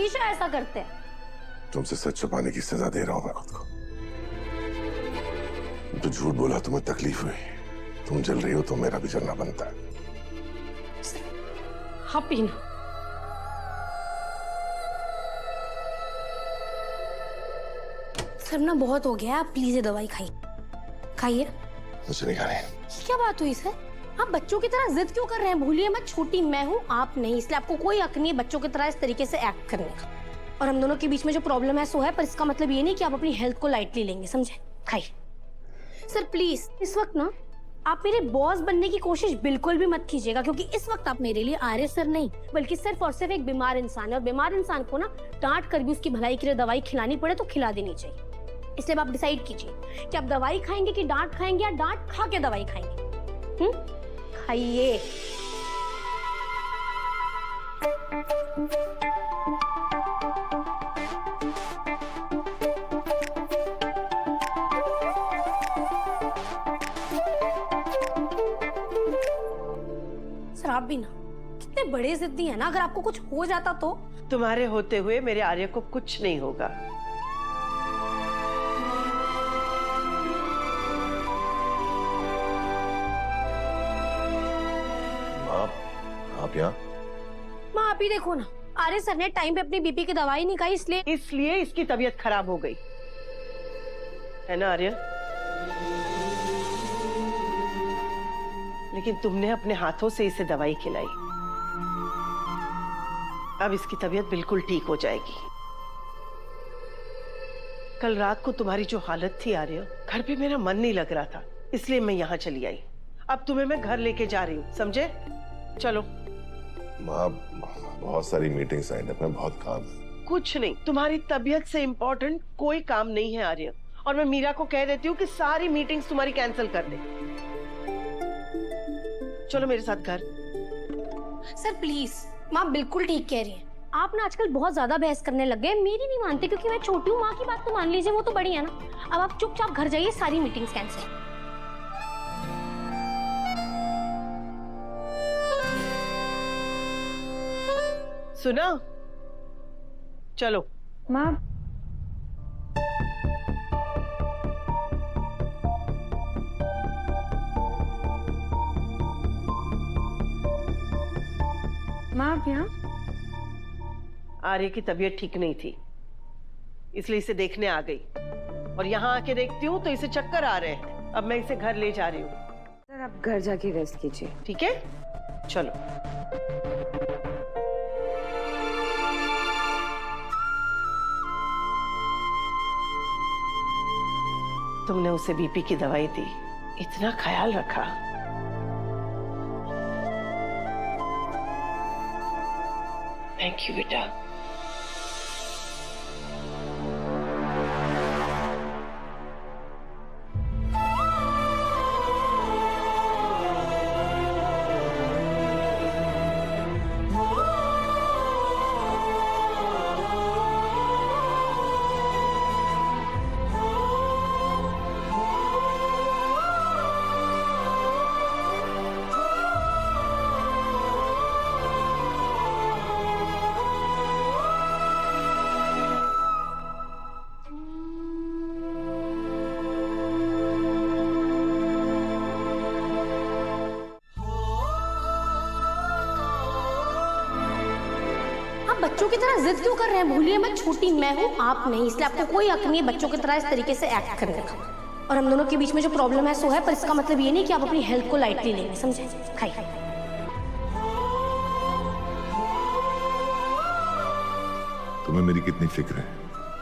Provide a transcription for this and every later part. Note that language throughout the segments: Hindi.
हमेशा ऐसा करते हैं। तुमसे सच छुपाने की सजा दे रहा हूं मैं खुद को। तो झूठ बोला तुम्हें तकलीफ हुई, तुम जल रही हो तो मेरा भी जलना बनता है। हाँ पीना। सर ना बहुत हो गया, आप प्लीज ये दवाई खाइए। मुझे नहीं खानी। क्या बात हुई सर? आप बच्चों की तरह जिद क्यों कर रहे हैं? भूलिए मत, छोटी मैं हूँ, आप नहीं, इसलिए आपको कोई हक नहीं है बच्चों की तरह इस तरीके से एक्ट करने का। और हम दोनों के बीच में जो प्रॉब्लम है सो है, पर इसका मतलब ये नहीं कि आप अपनी हेल्थ को लाइटली लेंगे, समझे? खाइए सर प्लीज। इस वक्त ना आप मेरे बॉस बनने की कोशिश बिल्कुल भी मत कीजिएगा, क्योंकि इस वक्त आप मेरे लिए आर्य सर नहीं बल्कि सिर्फ और सिर्फ एक बीमार इंसान है, और बीमार इंसान को ना डांट कर भी उसकी भलाई के लिए दवाई खिलानी पड़े तो खिला देनी चाहिए। इसलिए आप डिसाइड कीजिए कि आप दवाई खाएंगे कि डांट खाएंगे, या डांट खा के दवाई खाएंगे। खाइए। सर आप भी ना कितने बड़े जिद्दी हैं ना, अगर आपको कुछ हो जाता तो? तुम्हारे होते हुए मेरे आर्य को कुछ नहीं होगा। आप यहाँ? माँ आप ही देखो ना, आर्य सर ने टाइम पे अपनी बीपी की दवाई नहीं खाई, इसलिए इसकी तबीयत खराब हो गई है ना आर्य? लेकिन तुमने अपने हाथों से इसे दवाई खिलाई। अब इसकी तबीयत बिल्कुल ठीक हो जाएगी। कल रात को तुम्हारी जो हालत थी आर्य, घर पे मेरा मन नहीं लग रहा था, इसलिए मैं यहाँ चली आई। अब तुम्हें मैं घर लेके जा रही हूँ, समझे? चलो। माँ बहुत सारी मीटिंग्स आई हैं, बहुत काम है। कुछ नहीं, तुम्हारी तबीयत से इंपॉर्टेंट कोई काम नहीं है आर्य। और मैं मीरा को कह देती हूँ कि सारी मीटिंग्स तुम्हारी कैंसिल कर दे। चलो मेरे साथ घर। सर प्लीज, माँ बिल्कुल ठीक कह रही है। आप ना आजकल बहुत ज्यादा बहस करने लग गए, मेरी नहीं मानते क्योंकि मैं छोटी हूँ। माँ की बात तो मान लीजिए, वो तो बड़ी है ना। अब आप चुपचाप घर जाइए, सारी मीटिंग्स कैंसिल। सुना? चलो। माँ आप यहाँ? आर्य की तबीयत ठीक नहीं थी, इसलिए इसे देखने आ गई। और यहाँ आके देखती हूँ तो इसे चक्कर आ रहे हैं। अब मैं इसे घर ले जा रही हूँ। सर आप घर जाके रेस्ट कीजिए। ठीक है, चलो। तुमने उसे बीपी की दवाई दी, इतना ख्याल रखा। थैंक यू बेटा। बच्चों की तरह जिद क्यों कर रहे हैं? भूलिए मत, छोटी मैं हूँ, आप नहीं, इसलिए आपको कोई हक नहीं है बच्चों की तरह इस तरीके से एक्ट करने का। और हम दोनों के बीच में जो प्रॉब्लम है सो है, पर इसका मतलब ये नहीं कि आप अपनी हेल्थ को लाइटली लेंगे, समझे? खाइए। तुम्हें मेरी कितनी फिक्र है?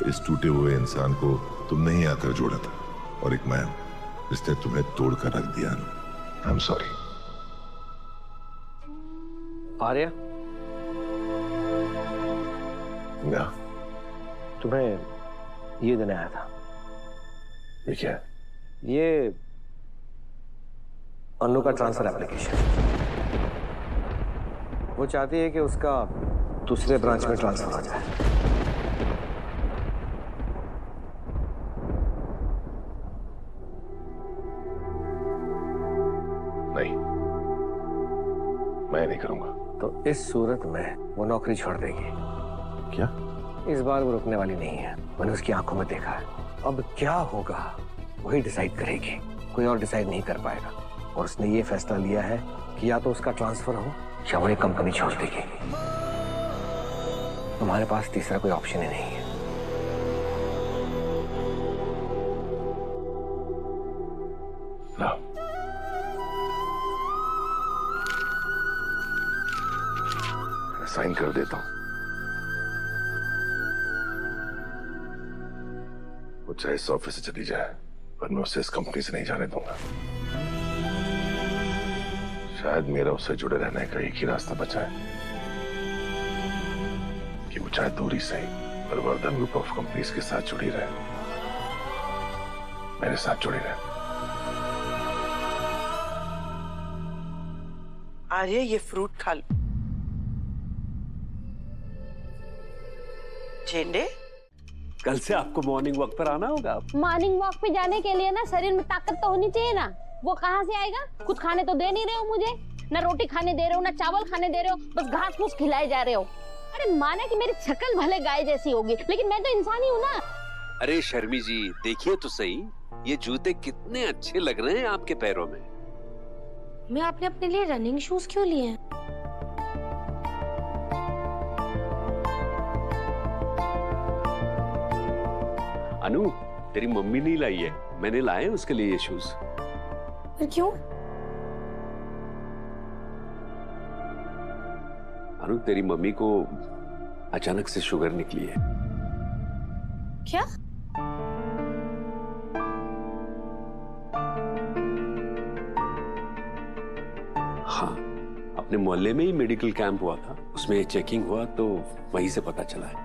इस टूटे हुए इंसान को तुमने ही आकर जोड़ा था, और एक मैं जिसने तुम्हें तोड़कर रख दिया। I am sorry. आर्या, तुम्हें ये देने आया था। ये क्या है? ये अनु का ट्रांसफर एप्लीकेशन। वो चाहती है कि उसका दूसरे ब्रांच में ट्रांसफर आ जाए। नहीं, मैं नहीं करूंगा। तो इस सूरत में वो नौकरी छोड़ देगी। क्या? इस बार वो रुकने वाली नहीं है, मैंने उसकी आंखों में देखा है। अब क्या होगा वही डिसाइड करेगी, कोई और डिसाइड नहीं कर पाएगा। और उसने ये फैसला लिया है कि या तो उसका ट्रांसफर हो या वो ये कंपनी छोड़ देगी। तुम्हारे पास तीसरा कोई ऑप्शन ही नहीं है। साइन कर देता हूं। वो चाहे इस ऑफिस से चली जाए, पर मैं उसे इस कंपनी से नहीं जाने दूंगा। शायद मेरा उससे जुड़े रहने का एक ही रास्ता बचा है कि वो चाहे दूरी से ही, पर वर्धन ग्रुप ऑफ कंपनीज के साथ जुड़ी रहे, मेरे साथ जुड़ी रहे। आर्य, ये फ्रूट खा लो। झेंडे, कल से आपको मॉर्निंग वॉक पर आना होगा। मॉर्निंग वॉक पे जाने के लिए ना शरीर में ताकत तो होनी चाहिए ना। वो कहाँ से आएगा? कुछ खाने तो दे नहीं रहे हो मुझे, ना रोटी खाने दे रहे हो, ना चावल खाने दे रहे हो, बस घास फूस खिलाए जा रहे हो। अरे माना कि मेरी शक्ल भले गाय जैसी होगी, लेकिन मैं तो इंसान ही हूँ ना। अरे शर्मी जी, देखिए तो सही, ये जूते कितने अच्छे लग रहे हैं आपके पैरों में। मैं आपने अपने लिए रनिंग शूज क्यों लिए हैं? अनु, तेरी मम्मी नहीं लाई है, मैंने लाए उसके लिए ये शूज। पर क्यों? अनु, तेरी मम्मी को अचानक से शुगर निकली है। क्या? हाँ, अपने मोहल्ले में ही मेडिकल कैंप हुआ था, उसमें चेकिंग हुआ तो वहीं से पता चला है।